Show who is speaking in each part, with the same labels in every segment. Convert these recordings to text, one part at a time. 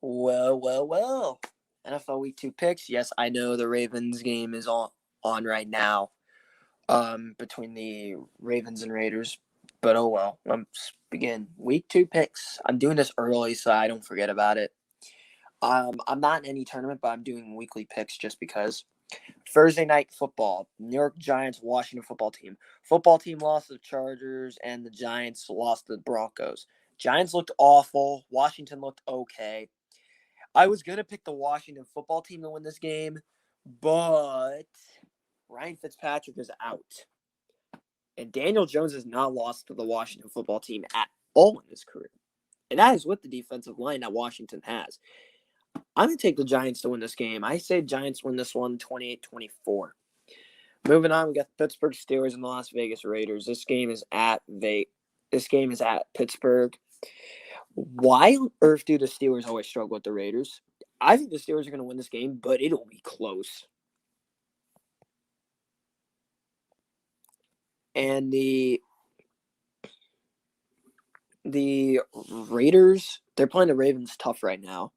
Speaker 1: Well. NFL Week 2 picks. Yes, I know the Ravens game is on right now between the Ravens and Raiders. But oh well. Let's begin. Week 2 picks. I'm doing this early so I don't forget about it. I'm not in any tournament, but I'm doing weekly picks just because. Thursday night football. New York Giants, Washington football team. Football team lost to the Chargers, and the Giants lost to the Broncos. Giants looked awful. Washington looked okay. I was going to pick the Washington football team to win this game, but Ryan Fitzpatrick is out. And Daniel Jones has not lost to the Washington football team at all in his career. And that is with the defensive line that Washington has. I'm going to take the Giants to win this game. I say Giants win this one 28-24. Moving on, we got the Pittsburgh Steelers and the Las Vegas Raiders. This game is at Pittsburgh. Why on earth do the Steelers always struggle with the Raiders? I think the Steelers are going to win this game, but it'll be close. And the Raiders, they're playing the Ravens tough right now.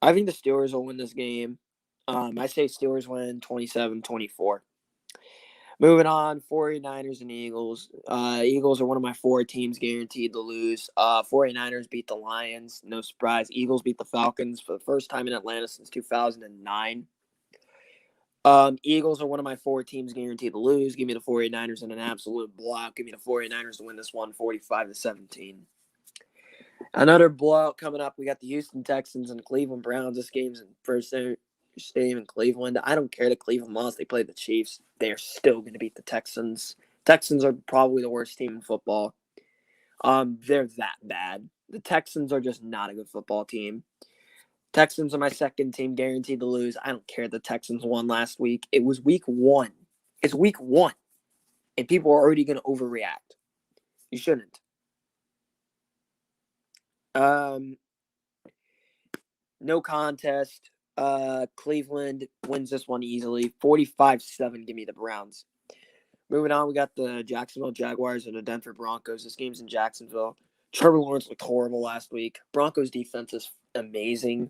Speaker 1: I think the Steelers will win this game. I say Steelers win 27-24. Moving on, 49ers and Eagles. Eagles are one of my 4 teams guaranteed to lose. 49ers beat the Lions. No surprise. Eagles beat the Falcons for the first time in Atlanta since 2009. Eagles are one of my 4 teams guaranteed to lose. Give me the 49ers in an absolute blowout. Give me the 49ers to win this one 45-17. Another blowout coming up. We got the Houston Texans and the Cleveland Browns. This game's in First Stadium in Cleveland. I don't care that Cleveland lost. They played the Chiefs. They're still going to beat the Texans. Texans are probably the worst team in football. They're that bad. The Texans are just not a good football team. Texans are my second team guaranteed to lose. I don't care. The Texans won last week. It was week 1. It's week 1. And people are already going to overreact. You shouldn't. No contest. Cleveland wins this one easily. 45-7. Give me the Browns. Moving on, we got the Jacksonville Jaguars and the Denver Broncos. This game's in Jacksonville. Trevor Lawrence looked horrible last week. Broncos defense is amazing.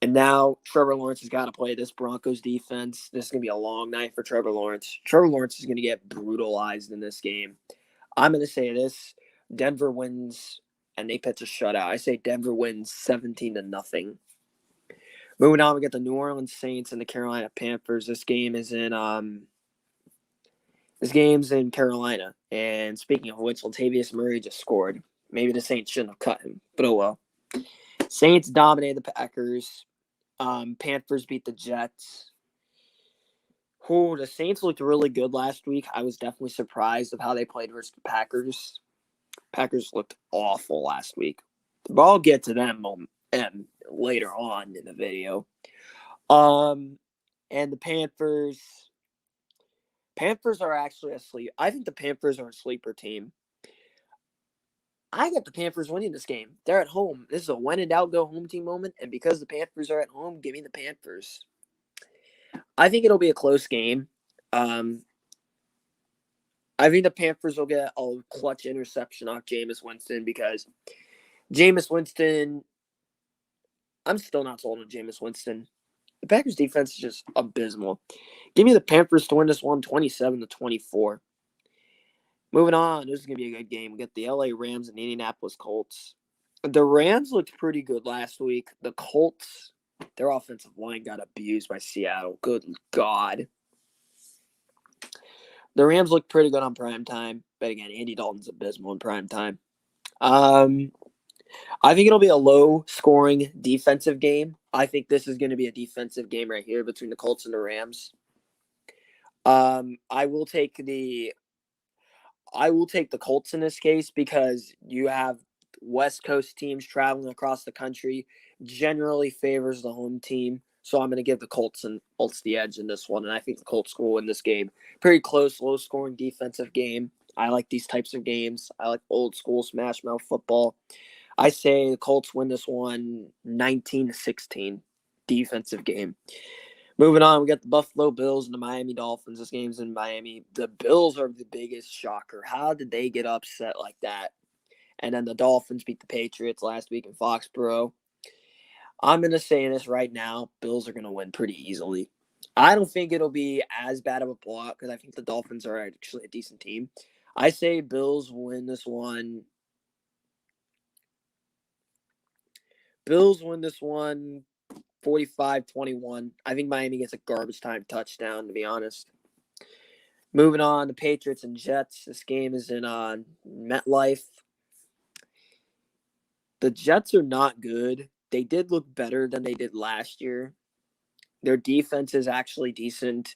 Speaker 1: And now Trevor Lawrence has got to play this Broncos defense. This is going to be a long night for Trevor Lawrence. Trevor Lawrence is going to get brutalized in this game. I'm going to say this. Denver wins, and they pitch a shutout. I say Denver wins 17-0. Moving on, we got the New Orleans Saints and the Carolina Panthers. This game's in Carolina. And speaking of which, Latavius Murray just scored. Maybe the Saints shouldn't have cut him, but oh well. Saints dominated the Packers. Panthers beat the Jets. The Saints looked really good last week. I was definitely surprised of how they played versus the Packers. Packers looked awful last week. But I'll get to them later on in the video. And the Panthers are actually asleep. I think the Panthers are a sleeper team. I got the Panthers winning this game. They're at home. This is a when in doubt, go home team moment. And because the Panthers are at home, give me the Panthers. I think it'll be a close game. I think the Panthers will get a clutch interception off Jameis Winston because Jameis Winston, I'm still not sold on Jameis Winston. The Packers defense is just abysmal. Give me the Panthers to win this one 27-24. Moving on, this is going to be a good game. We got the LA Rams and the Indianapolis Colts. The Rams looked pretty good last week. The Colts, their offensive line got abused by Seattle. Good God. The Rams looked pretty good on primetime. But again, Andy Dalton's abysmal in primetime. I think it'll be a low-scoring defensive game. I think this is going to be a defensive game right here between the Colts and the Rams. I will take the Colts in this case because you have West Coast teams traveling across the country. Generally favors the home team. So I'm going to give the Colts the edge in this one. And I think the Colts will win this game. Pretty close, low-scoring defensive game. I like these types of games. I like old school smash mouth football. I say the Colts win this one 19-16 defensive game. Moving on, we got the Buffalo Bills and the Miami Dolphins. This game's in Miami. The Bills are the biggest shocker. How did they get upset like that? And then the Dolphins beat the Patriots last week in Foxborough. I'm going to say this right now. Bills are going to win pretty easily. I don't think it'll be as bad of a blowout because I think the Dolphins are actually a decent team. I say Bills win this one. Bills win this one 45-21. I think Miami gets a garbage time touchdown, to be honest. Moving on to Patriots and Jets. This game is in MetLife. The Jets are not good. They did look better than they did last year. Their defense is actually decent.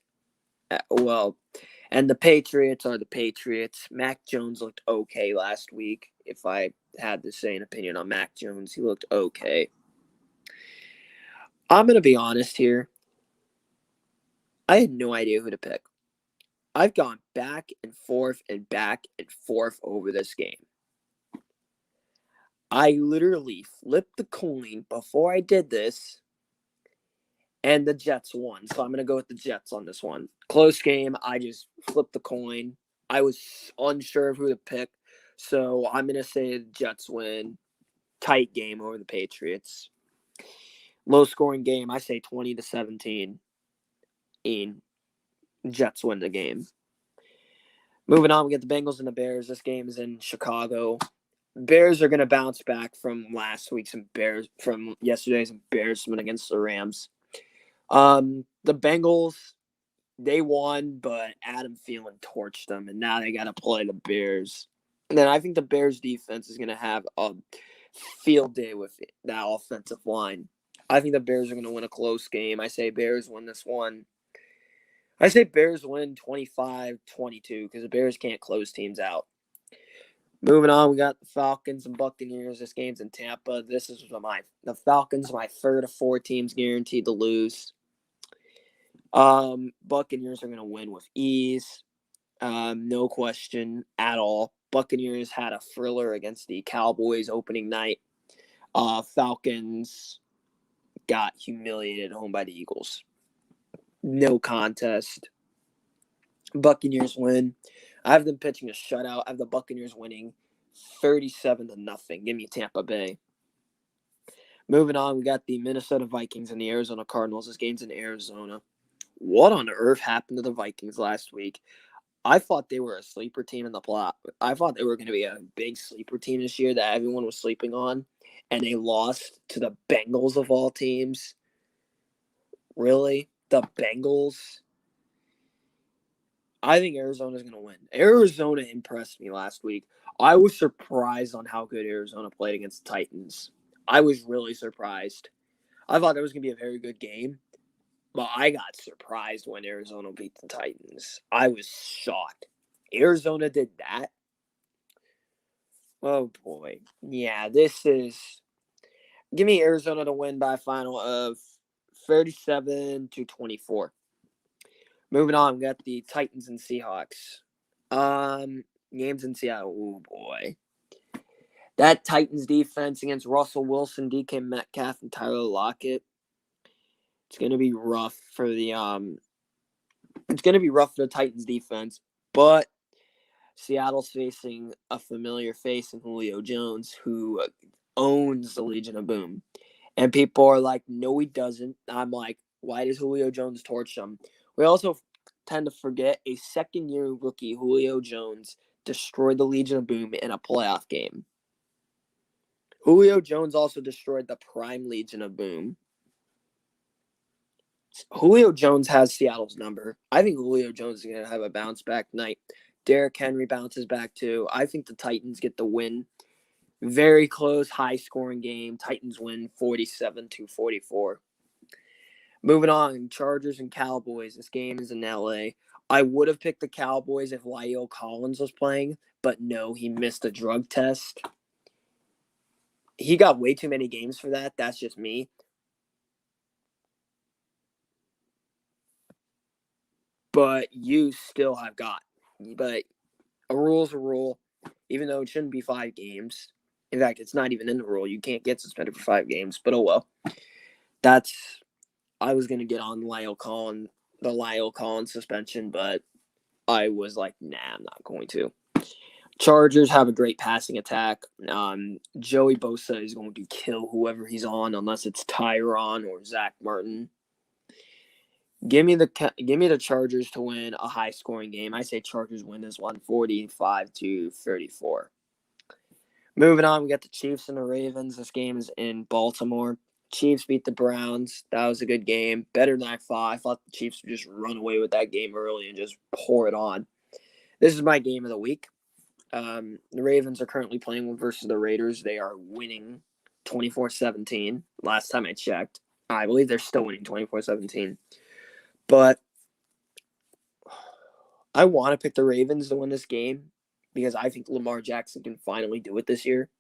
Speaker 1: And the Patriots are the Patriots. Mac Jones looked okay last week. If I had to say an opinion on Mac Jones, he looked okay. I'm going to be honest here. I had no idea who to pick. I've gone back and forth over this game. I literally flipped the coin before I did this, and the Jets won. So I'm going to go with the Jets on this one. Close game. I just flipped the coin. I was unsure of who to pick, so I'm going to say the Jets win. Tight game over the Patriots. Low-scoring game. I say 20-17. Jets win the game. Moving on, we get the Bengals and the Bears. This game is in Chicago. Bears are going to bounce back from yesterday's embarrassment against the Rams. The Bengals, they won, but Adam Thielen torched them, and now they got to play the Bears. And then I think the Bears defense is going to have a field day with that offensive line. I think the Bears are going to win a close game. I say Bears win this one. I say Bears win 25-22 because the Bears can't close teams out. Moving on, we got the Falcons and Buccaneers. This game's in Tampa. The Falcons, my third of four teams guaranteed to lose. Buccaneers are going to win with ease. No question at all. Buccaneers had a thriller against the Cowboys opening night. Falcons got humiliated at home by the Eagles. No contest. Buccaneers win. I have them pitching a shutout. I have the Buccaneers winning 37-0. Give me Tampa Bay. Moving on, we got the Minnesota Vikings and the Arizona Cardinals. This game's in Arizona. What on earth happened to the Vikings last week? I thought they were a sleeper team in the plot. I thought they were going to be a big sleeper team this year that everyone was sleeping on, and they lost to the Bengals of all teams. Really? The Bengals? I think Arizona's going to win. Arizona impressed me last week. I was surprised on how good Arizona played against the Titans. I was really surprised. I thought that was going to be a very good game, but I got surprised when Arizona beat the Titans. I was shocked. Arizona did that? Oh, boy. Yeah, this is... Give me Arizona to win by a final of 37-24. Moving on, we got the Titans and Seahawks. Games in Seattle. Oh, boy. That Titans defense against Russell Wilson, DK Metcalf, and Tyler Lockett. It's going to be rough for the Titans defense, but Seattle's facing a familiar face in Julio Jones, who owns the Legion of Boom. And people are like, no, he doesn't. I'm like, why does Julio Jones torch him? We also tend to forget a second-year rookie, Julio Jones, destroyed the Legion of Boom in a playoff game. Julio Jones also destroyed the prime Legion of Boom. Julio Jones has Seattle's number. I think Julio Jones is going to have a bounce-back night. Derrick Henry bounces back too. I think the Titans get the win. Very close, high-scoring game. Titans win 47-44. Moving on, Chargers and Cowboys. This game is in L.A. I would have picked the Cowboys if La'el Collins was playing, but no, he missed a drug test. He got way too many games for that. That's just me. But you still have got. But a rule is a rule, even though it shouldn't be 5 games. In fact, it's not even in the rule. You can't get suspended for 5 games. But oh well. I was going to get on the La'el Collins suspension, but I was like, nah, I'm not going to. Chargers have a great passing attack. Joey Bosa is going to kill whoever he's on, unless it's Tyron or Zach Martin. Give me the Chargers to win a high-scoring game. I say Chargers win this one, 45-34. Moving on, we got the Chiefs and the Ravens. This game is in Baltimore. Chiefs beat the Browns. That was a good game. Better than I thought. I thought the Chiefs would just run away with that game early and just pour it on. This is my game of the week. The Ravens are currently playing versus the Raiders. They are winning 24-17. Last time I checked. I believe they're still winning 24-17. But I want to pick the Ravens to win this game because I think Lamar Jackson can finally do it this year.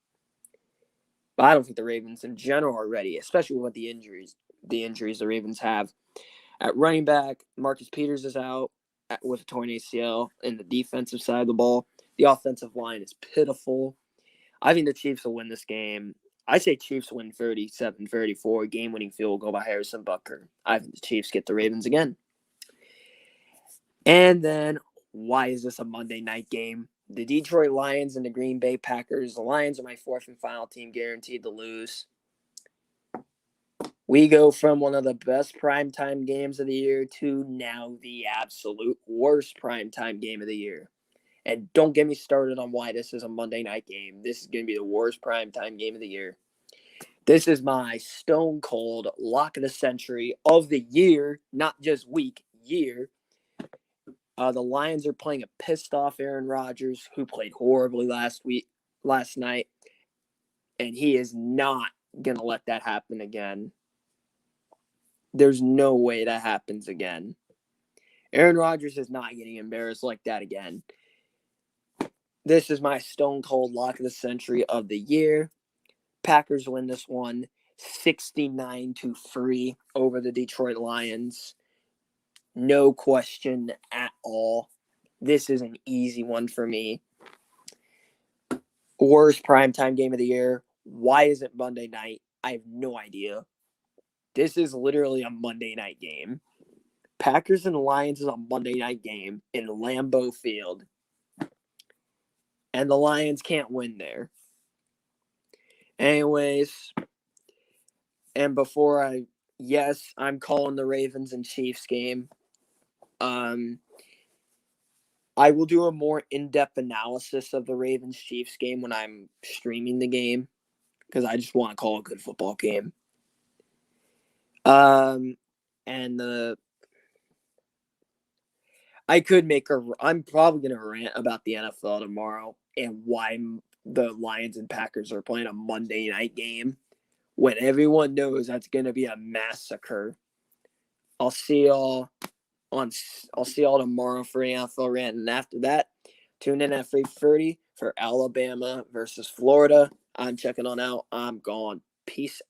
Speaker 1: But I don't think the Ravens in general are ready, especially with the injuries the Ravens have. At running back, Marcus Peters is out with a torn ACL in the defensive side of the ball. The offensive line is pitiful. I think the Chiefs will win this game. I say Chiefs win 37-34, game-winning field goal by Harrison Butker. I think the Chiefs get the Ravens again. And then, why is this a Monday night game? The Detroit Lions and the Green Bay Packers. The Lions are my fourth and final team, guaranteed to lose. We go from one of the best primetime games of the year to now the absolute worst primetime game of the year. And don't get me started on why this is a Monday night game. This is going to be the worst primetime game of the year. This is my stone cold lock of the century of the year, not just week, year. The Lions are playing a pissed off Aaron Rodgers, who played horribly last night, and he is not going to let that happen again. There's no way that happens again. Aaron Rodgers is not getting embarrassed like that again. This is my stone cold lock of the century of the year. Packers win this one 69-3 over the Detroit Lions. No question at all. This is an easy one for me. Worst primetime game of the year. Why is it Monday night? I have no idea. This is literally a Monday night game. Packers and Lions is a Monday night game in Lambeau Field. And the Lions can't win there. Anyways, and yes, I'm calling the Ravens and Chiefs game. I will do a more in-depth analysis of the Ravens-Chiefs game when I'm streaming the game because I just want to call a good football game. I'm probably going to rant about the NFL tomorrow and why the Lions and Packers are playing a Monday night game when everyone knows that's going to be a massacre. I'll see y'all tomorrow for NFL rant, and after that, tune in at 3:30 for Alabama versus Florida. I'm checking on out. I'm gone. Peace